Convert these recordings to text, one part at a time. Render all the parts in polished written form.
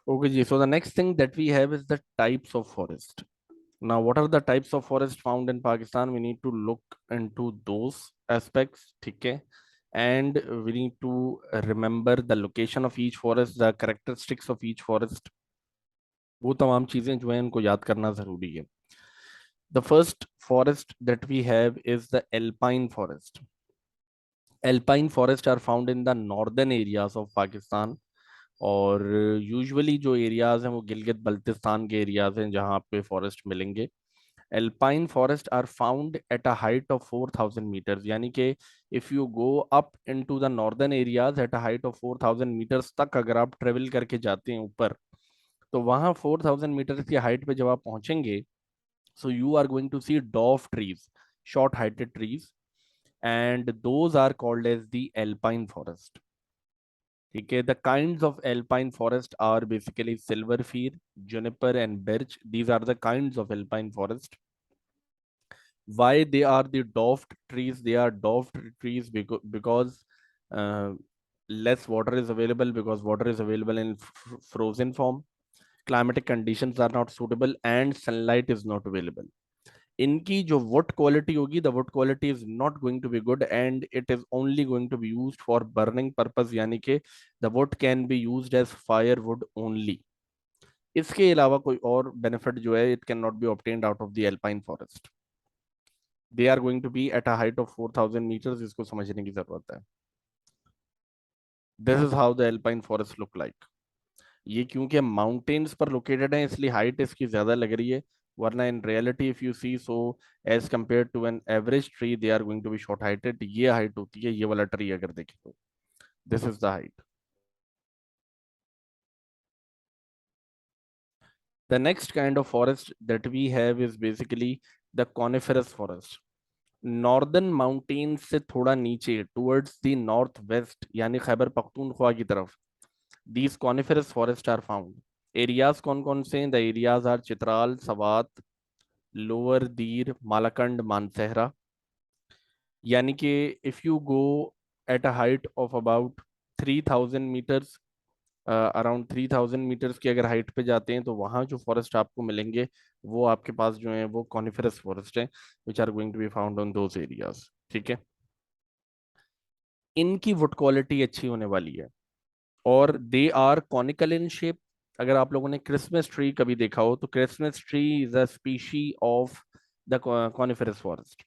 Okay, ji. So the next thing that we have is the types of forest. Now, what are the types of forest found in Pakistan? We need to look into those aspects, okay? And we need to remember the location of each forest, the characteristics of each forest. वो तमाम चीजें जो है उनको याद करना जरूरी है. The first forest that we have is the alpine forest. Alpine forests are found in the northern areas of Pakistan. और यूजुअली जो एरियाज हैं वो गिलगित बल्तिस्तान के एरियाज हैं जहां आपको फॉरेस्ट मिलेंगे. Alpine forest are found at a height of 4,000 metres, यानी कि if you go up into the northern areas at a height of 4,000 metres तक अगर आप ट्रेवल करके जाते हैं ऊपर, तो वहां 4,000 मीटर्स की हाइट पे जब आप पहुंचेंगे, so you are going to see dwarf trees, short heighted trees, and those are called as the alpine forest. ठीक है. The kinds of alpine forest are basically silver fir, juniper and birch. These are the kinds of alpine forest. Why they are the dwarfed trees? They are dwarfed trees because uh, less water is available, because water is available in frozen form. Climatic conditions are not suitable and sunlight is not available. इनकी जो wood quality होगी, the wood quality is not going to be good and it is only going to be used for burning purpose, यानी कि the wood can be used as fire wood only. इसके अलावा कोई और benefit जो है it can not be obtained out of the alpine forest. They are going to be at a height of 4,000 metres. इसको समझने की जरूरत है. This is how the alpine forest look like. ये क्योंकि माउंटेन्स पर लोकेटेड है इसलिए हाइट इसकी ज्यादा लग रही है, वरना in reality if you see, so as compare to an average tree they are going to be short heighted. ये हाइट होती है ये वाला ट्री अगर देखें तो. This is the height. The next kind of forest that we have is basically the coniferous forest. Northern mountain से थोड़ा नीचे टुवर्ड्स द नॉर्थ वेस्ट, यानी खैबर पख्तूनख्वा की तरफ, these coniferous forest are found. Areas कौन कौन से हैं? The areas are Chitral, Swat, lower Dir, Malakand, Mansehra. यानी कि if you go at a height of about 3,000 metres, around 3,000 metres की अगर हाइट पे जाते हैं तो वहाँ जो फॉरेस्ट आपको मिलेंगे वो आपके पास जो है वो कॉनिफेरस फॉरेस्ट है, which are going to be found on those areas. ठीक है. इनकी वुड क्वालिटी अच्छी होने वाली है और they are conical in shape. अगर आप लोगों ने क्रिसमस ट्री कभी देखा हो तो Christmas tree is a species of the coniferous forest.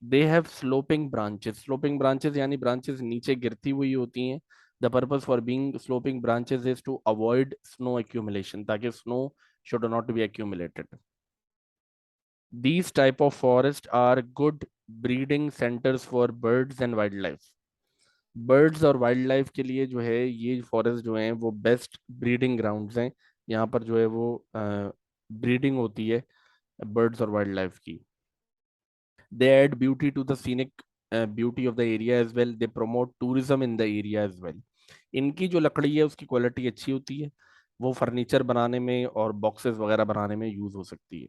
They have sloping branches. Sloping branches यानी ब्रांचेस नीचे गिरती हुई होती हैं. The purpose for being sloping branches is to avoid snow accumulation, ताकि snow should not be accumulated. These type of forests are good breeding centers for birds and wildlife. Birds और wild life के लिए जो है ये forest जो हैं वो बेस्ट ब्रीडिंग ग्राउंड्स हैं. यहाँ पर जो है वो ब्रीडिंग होती है बर्ड्स और वाइल्ड लाइफ की. They add beauty to the scenic beauty of the area as well. They promote tourism in the area as well. इनकी जो लकड़ी है उसकी क्वालिटी अच्छी होती है, वो फर्नीचर बनाने में और बॉक्सेस वगैरह बनाने में यूज हो सकती है.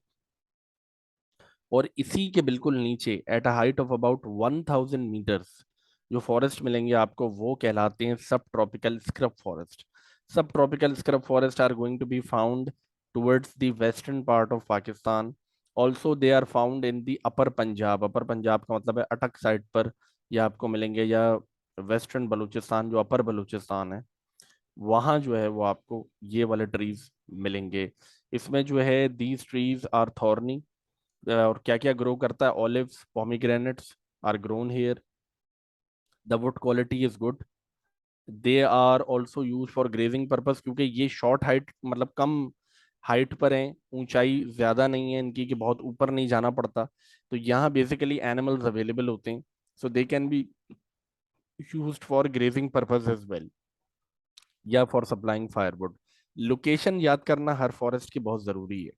और इसी के बिल्कुल नीचे at a height of about 1,000 meters जो फॉरेस्ट मिलेंगे आपको वो कहलाते हैं sub tropical scrub forest. Sub tropical scrub forest are going to be found towards the western part of Pakistan. Also they are found in the upper Punjab. Upper Punjab का मतलब है अटक साइड पर या आपको मिलेंगे, या वेस्टर्न बलूचिस्तान जो अपर बलूचिस्तान है वहाँ जो है वो आपको ये वाले ट्रीज मिलेंगे. इसमें जो है दीज ट्रीज आर थॉर्नी. और क्या क्या ग्रो करता है? Olives, pomegranates are grown here. The wood quality is good. They are also use for grazing purpose, क्योंकि ये शॉर्ट हाइट मतलब कम हाइट पर हैं, ऊंचाई ज्यादा नहीं है इनकी कि बहुत ऊपर नहीं जाना पड़ता, तो यहाँ बेसिकली एनिमल्स अवेलेबल होते हैं. So they can be used for grazing purpose as well या फॉर सप्लाइंग फायरवुड. लोकेशन याद करना हर फॉरेस्ट की बहुत जरूरी है.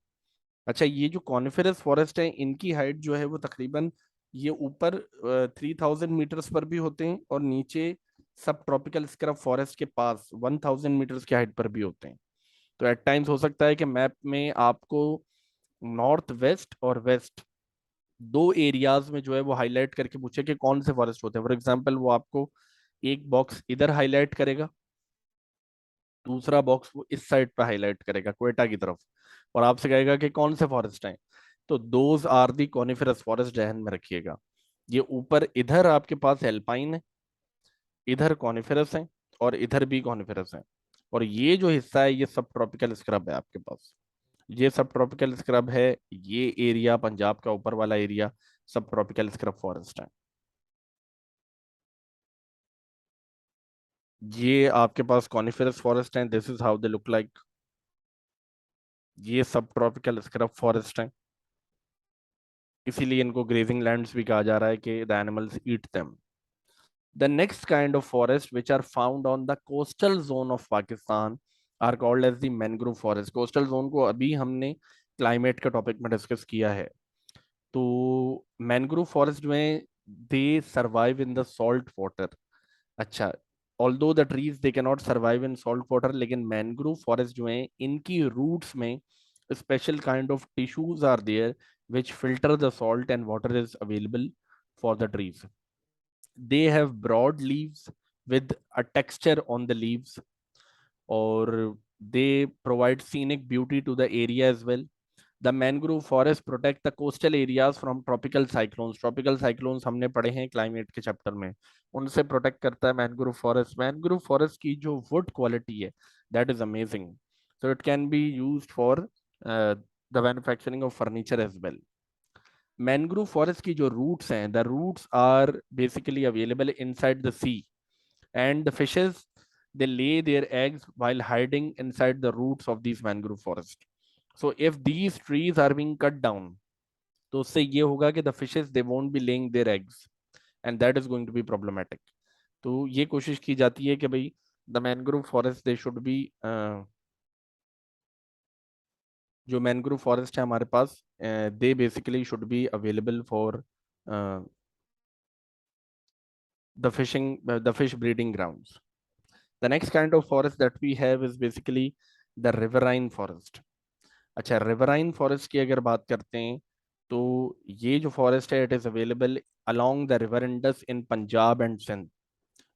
अच्छा, ये जो कॉनिफेरस फॉरेस्ट है इनकी हाइट जो है वो तकरीबन ये ऊपर 3,000 मीटर्स पर भी होते हैं और नीचे सब ट्रॉपिकल स्क्रब फॉरेस्ट के पास 1,000 मीटर्स की हाइट पर भी होते हैं. तो एट टाइम्स हो सकता है कि मैप में आपको नॉर्थ वेस्ट और वेस्ट दो एरियाज में जो है वो हाईलाइट करके पूछे कि कौन से फॉरेस्ट होते हैं. फॉर एग्जाम्पल वो आपको एक बॉक्स इधर हाईलाइट करेगा दूसरा बॉक्स वो इस साइड पे हाईलाइट करेगा क्वेटा की तरफ, और आपसे कहेगा कि कौन से फॉरेस्ट हैं। तो those are the coniferous forest, ध्यान में रखिएगा। ये ऊपर इधर आपके पास एल्पाइन है, इधर कॉनिफेरस है, और इधर भी कॉनिफेरस है। और ये जो हिस्सा है ये सब ट्रॉपिकल स्क्रब है आपके पास। ये सब ट्रॉपिकल स्क्रब है। ये एरिया पंजाब का ऊपर वाला एरिया सब ट्रॉपिकल स्क्रब फॉरेस्ट है। ये आपके पास कॉनिफेरस फॉरेस्ट हैं, this is how they look like. ये सब ट्रॉपिकल स्क्रब फॉरेस्ट हैं, इसीलिए इनको ग्रेजिंग लैंड्स भी कहा जा रहा है कि the animals eat them. The next kind of forest which are found on the coastal zone of Pakistan are called as the mangrove forest. Coastal zone को अभी हमने क्लाइमेट के टॉपिक में डिस्कस किया है। तो मैंग्रोव फॉरेस्ट में they survive in the salt water. अच्छा, although the trees they can not survive in salt water, लेकिन मैंग्रोव फॉरेस्ट जो है इनकी रूट्स में special kind of tissues are there which filter the salt and water is available for the trees. They have broad leaves with a texture on the leaves, or they provide scenic beauty to the area as well. The mangrove forest protect the coastal areas from tropical cyclones. Tropical cyclones हमने पढ़े हैं climate के chapter में, उनसे protect करता है mangrove forest. Mangrove forest की जो वुड क्वालिटी है that is amazing, so it can be used for the manufacturing of furniture as well. Mangrove forest की जो रूट्स हैं, the roots are basically available inside the sea, and the fishes, they lay their eggs while hiding inside the roots of these mangrove forest. So if these trees are being cut down, तो उससे ये होगा कि the fishes they won't be laying their eggs, and that is going to be problematic. तो ये कोशिश की जाती है कि भाई the mangrove forest they should be जो मैनग्रोव फॉरेस्ट है हमारे पास, they basically should be available for the fishing, the fish breeding grounds. The next kind of forest that we have is basically the riverine forest. अच्छा, riverine forest की अगर बात करते हैं तो ये जो फॉरेस्ट है it is available along the river Indus in Punjab and Sindh.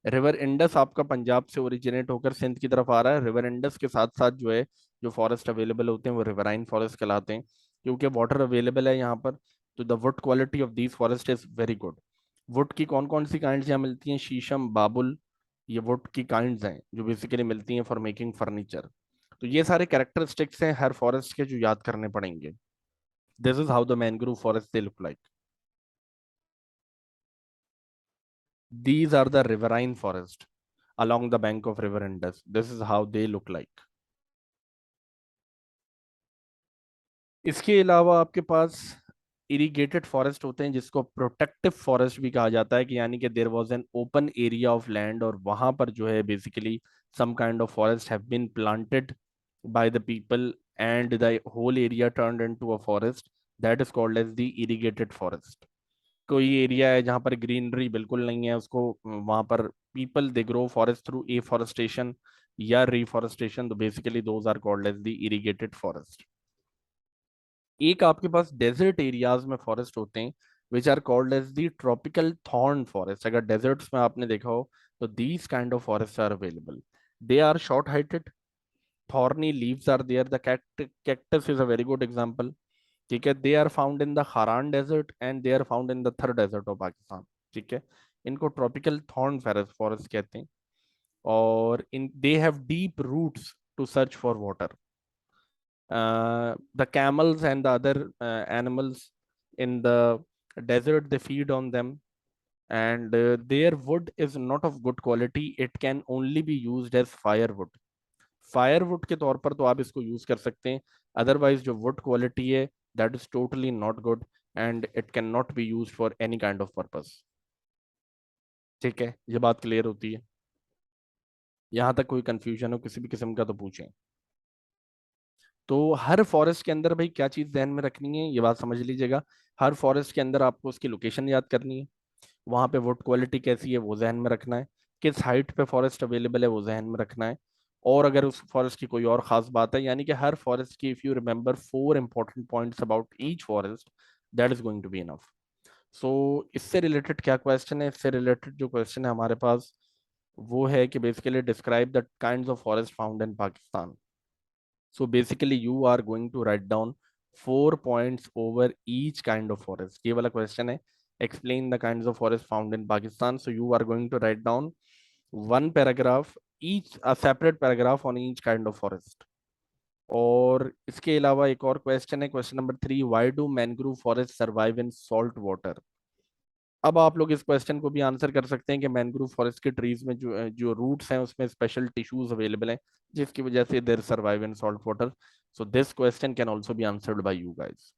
River Indus आपका पंजाब से ओरिजिनेट होकर सिंध की तरफ आ रहा है। रिवर इंडस के साथ साथ जो है जो फॉरेस्ट अवेलेबल होते हैं वो रिवराइन फॉरेस्ट कहलाते हैं, क्योंकि वाटर अवेलेबल है यहाँ पर। तो the wood quality of these forest is very good. Would की कौन कौन सी काइंड्स यहाँ मिलती हैं? शीशम, बाबुल, ये वुड की काइंड्स हैं जो बेसिकली मिलती हैं फॉर मेकिंग फर्नीचर। तो ये सारे कैरेक्टरिस्टिक्स हैं हर फॉरेस्ट के जो याद करने पड़ेंगे। This is how the mangrove forest they look like. These are the riverine forest along the bank of river Indus. This is how they look like. इसके अलावा आपके पास इरिगेटेड फॉरेस्ट होते हैं जिसको प्रोटेक्टिव फॉरेस्ट भी कहा जाता है, कि यानी कि there was an open area of land और वहां पर जो है basically some kind of forest have been planted by the people and the whole area turned into a forest, that is called as the irrigated forest. कोई area है जहाँ पर greenery बिल्कुल नहीं है, उसको वहां पर people they grow forest through afforestation या रिफॉरेस्टेशन, तो basically those are called as the irrigated forest. एक आपके पास डेजर्ट एरियाज में फॉरेस्ट होते हैं which are called as the tropical thorn forest. अगर डेजर्ट्स में आपने देखा हो तो these kind of forest are available. They are short heighted, thorny leaves are there, the cactus is a very good example. ठीक है, they are found in the Kharan desert and they are found in the Thar desert of Pakistan. ठीक है, इनको tropical thorn forest कहते हैं। और इन they have deep roots to search for water. The camels and the other animals in the desert they feed on them, and their wood is not of good quality. It can only be used as firewood. Firewood के तौर पर तो आप इसको use कर सकते हैं, otherwise जो वुड क्वालिटी है that is totally not good and it can not B use for any kind of purpose. ठीक है, ये बात क्लियर होती है? यहाँ तक कोई कंफ्यूजन हो किसी भी किस्म का तो पूछें। तो हर फॉरेस्ट के अंदर भाई क्या चीज़ ध्यान में रखनी है ये बात समझ लीजिएगा। हर फॉरेस्ट के अंदर आपको उसकी लोकेशन याद करनी है, वहाँ पे वुड क्वालिटी कैसी है वो जहन में रखना है, किस हाइट पे फॉरेस्ट अवेलेबल है वो जहन में रखना है। और अगर उस फॉरेस्ट की कोई और खास बात है, यानी कि हर फॉरेस्ट की if you remember 4 important points about each forest, that is going to be enough. So इससे रिलेटेड क्या क्वेश्चन है? इससे रिलेटेड जो क्वेश्चन है हमारे पास, वो है कि basically describe the kinds of forest found in Pakistan. So basically you are going to write down 4 points over each kind of forest. ये वाला question है, explain the kinds of forest found in Pakistan. So you are going to write down one paragraph, each a separate paragraph on each kind of forest. और इसके अलावा एक और question है, question number 3, why do mangrove forest survive in salt water. अब आप लोग इस क्वेश्चन को भी आंसर कर सकते हैं कि मैनग्रोव फॉरेस्ट के ट्रीज में जो जो रूट्स हैं उसमें स्पेशल टिश्यूज अवेलेबल हैं जिसकी वजह से there survive in salt water. So this question can also be answered by you guys.